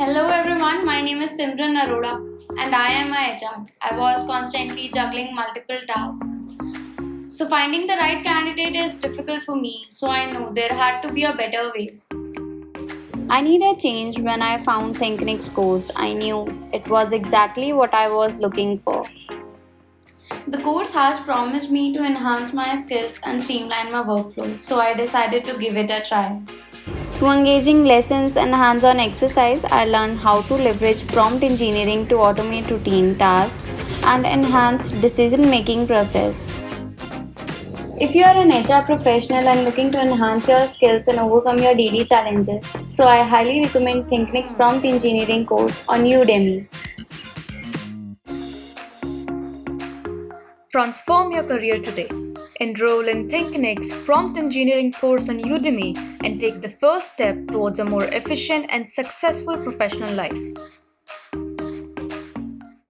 Hello everyone, my name is Simran Arora and I am a HR. I was constantly juggling multiple tasks. So finding the right candidate is difficult for me, so I know there had to be a better way. I need a change. When I found Thinknyx course, I knew it was exactly what I was looking for. The course has promised me to enhance my skills and streamline my workflow, so I decided to give it a try. Through engaging lessons and hands-on exercise, I learned how to leverage prompt engineering to automate routine tasks and enhance decision-making process. If you are an HR professional and looking to enhance your skills and overcome your daily challenges, so I highly recommend Thinknyx Prompt Engineering course on Udemy. Transform your career today. Enroll in Thinknyx Prompt Engineering course on Udemy and take the first step towards a more efficient and successful professional life.